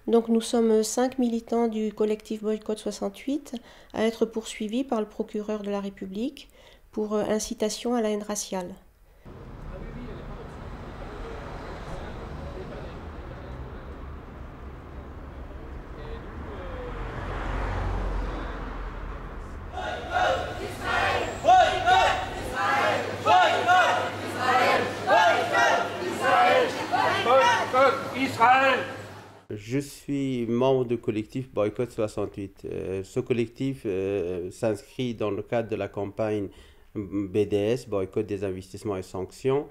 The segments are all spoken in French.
Donc nous sommes 5 militants du collectif Boycott 68 à être poursuivis par le procureur de la République pour incitation à la haine raciale. Je suis membre du collectif Boycott 68. Ce collectif s'inscrit dans le cadre de la campagne BDS, Boycott des investissements et sanctions.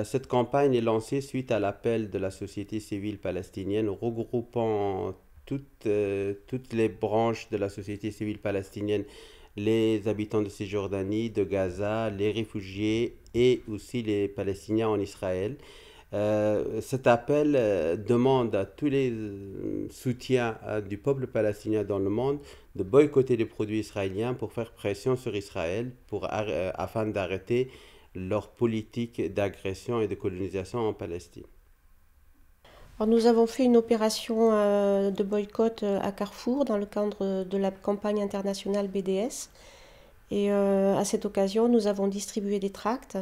Cette campagne est lancée suite à l'appel de la société civile palestinienne regroupant toutes les branches de la société civile palestinienne, les habitants de Cisjordanie, de Gaza, les réfugiés et aussi les Palestiniens en Israël. Cet appel demande à tous les soutiens du peuple palestinien dans le monde de boycotter les produits israéliens pour faire pression sur Israël afin d'arrêter leur politique d'agression et de colonisation en Palestine. Alors nous avons fait une opération de boycott à Carrefour dans le cadre de la campagne internationale BDS. Et à cette occasion, nous avons distribué des tracts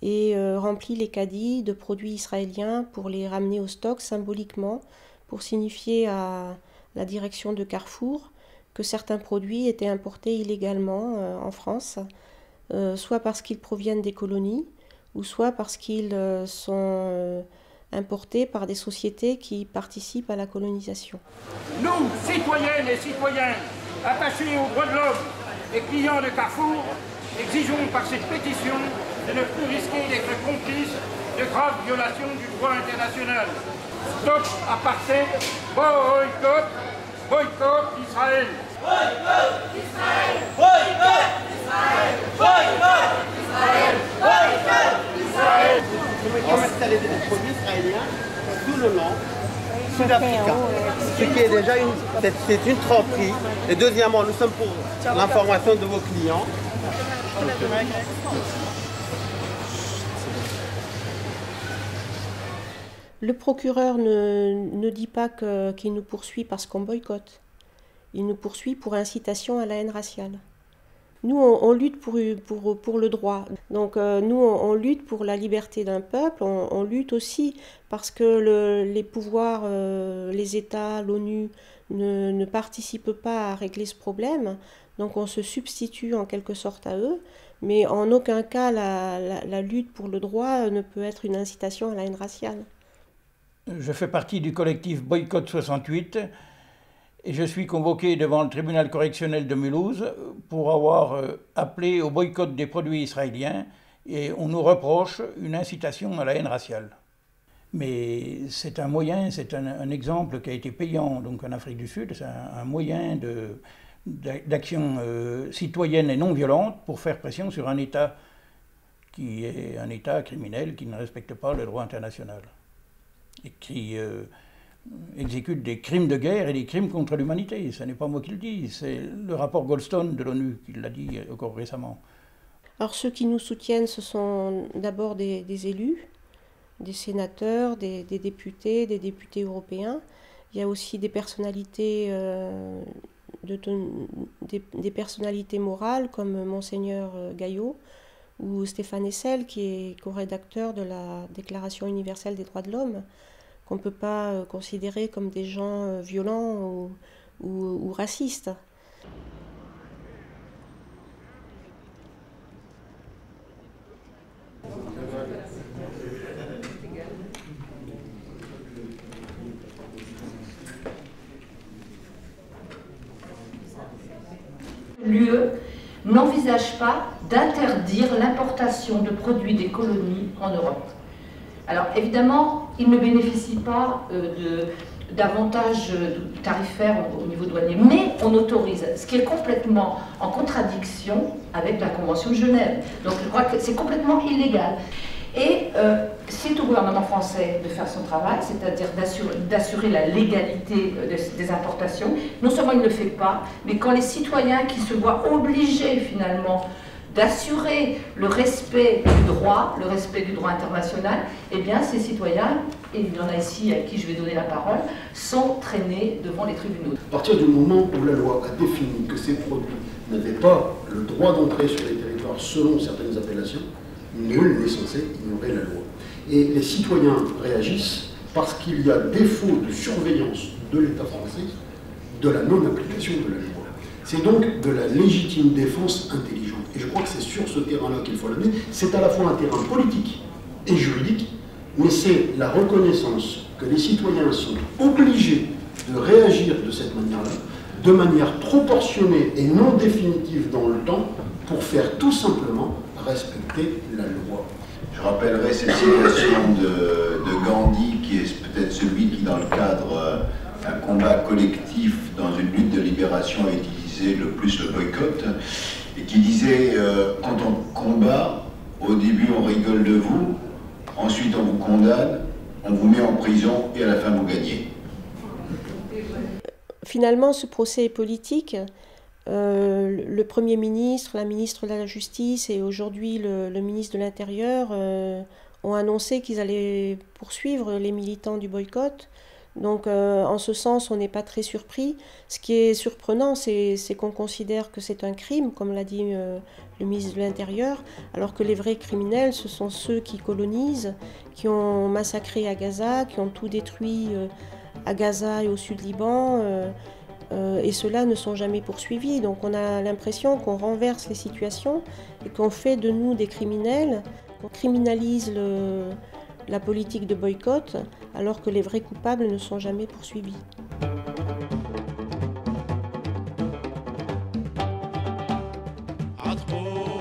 et rempli les caddies de produits israéliens pour les ramener au stock symboliquement, pour signifier à la direction de Carrefour que certains produits étaient importés illégalement en France, soit parce qu'ils proviennent des colonies, ou soit parce qu'ils sont importés par des sociétés qui participent à la colonisation. Nous, citoyennes et citoyens, attachés aux droits de l'homme et clients de Carrefour, exigeons par cette pétition de ne plus risquer d'être complices de graves violations du droit international. Stop apartheid, boycott, boycott Israël. Boycott Israël, boycott Israël, boycott Israël, boycott Israël. Commercialiser des produits israéliens sous le nom sud-africain, ce qui est déjà une tromperie. Et deuxièmement, nous sommes pour l'information de vos clients. Le procureur ne dit pas qu'il nous poursuit parce qu'on boycotte. Il nous poursuit pour incitation à la haine raciale. Nous, on lutte pour le droit. Donc nous, on lutte pour la liberté d'un peuple. On lutte aussi parce que les pouvoirs, les États, l'ONU ne participent pas à régler ce problème. Donc on se substitue en quelque sorte à eux. Mais en aucun cas, la lutte pour le droit ne peut être une incitation à la haine raciale. Je fais partie du collectif Boycott 68 et je suis convoqué devant le tribunal correctionnel de Mulhouse pour avoir appelé au boycott des produits israéliens et on nous reproche une incitation à la haine raciale. Mais c'est un moyen, c'est un exemple qui a été payant donc en Afrique du Sud, c'est un moyen d'action citoyenne et non violente pour faire pression sur un État qui est un État criminel qui ne respecte pas le droit international et qui exécute des crimes de guerre et des crimes contre l'humanité. Ce n'est pas moi qui le dis, c'est le rapport Goldstone de l'ONU qui l'a dit encore récemment. Alors ceux qui nous soutiennent, ce sont d'abord des élus, des sénateurs, des députés européens. Il y a aussi des personnalités, des personnalités morales comme Monseigneur Gaillot ou Stéphane Hessel, qui est co-rédacteur de la Déclaration universelle des droits de l'homme, qu'on ne peut pas considérer comme des gens violents ou racistes. L'UE n'envisage pas d'interdire l'importation de produits des colonies en Europe. Alors évidemment, il ne bénéficie pas d'avantages tarifaires au niveau douanier, mais on autorise, ce qui est complètement en contradiction avec la Convention de Genève. Donc je crois que c'est complètement illégal. Et c'est au gouvernement français de faire son travail, c'est-à-dire d'assurer la légalité des importations. Non seulement il ne le fait pas, mais quand les citoyens qui se voient obligés finalement d'assurer le respect du droit international, eh bien ces citoyens, et il y en a ici à qui je vais donner la parole, sont traînés devant les tribunaux. À partir du moment où la loi a défini que ces produits n'avaient pas le droit d'entrer sur les territoires selon certaines appellations, nul n'est censé ignorer la loi. Et les citoyens réagissent parce qu'il y a défaut de surveillance de l'État français de la non-application de la loi. C'est donc de la légitime défense intelligente. Et je crois que c'est sur ce terrain-là qu'il faut l'amener. C'est à la fois un terrain politique et juridique, mais c'est la reconnaissance que les citoyens sont obligés de réagir de cette manière-là, de manière proportionnée et non définitive dans le temps, pour faire tout simplement respecter la loi. Je rappellerai cette citation de Gandhi, qui est peut-être celui qui, dans le cadre d'un combat collectif, dans une lutte de libération, a utilisé le plus le boycott, et qui disait quand on combat, au début on rigole de vous, ensuite on vous condamne, on vous met en prison et à la fin vous gagnez. Finalement, ce procès est politique. Le Premier ministre, la ministre de la Justice et aujourd'hui le ministre de l'Intérieur ont annoncé qu'ils allaient poursuivre les militants du boycott. Donc en ce sens, on n'est pas très surpris. Ce qui est surprenant, c'est qu'on considère que c'est un crime, comme l'a dit le ministre de l'Intérieur, alors que les vrais criminels, ce sont ceux qui colonisent, qui ont massacré à Gaza, qui ont tout détruit à Gaza et au sud Liban. Et ceux-là ne sont jamais poursuivis. Donc on a l'impression qu'on renverse les situations et qu'on fait de nous des criminels, qu'on criminalise la politique de boycott, alors que les vrais coupables ne sont jamais poursuivis. À trop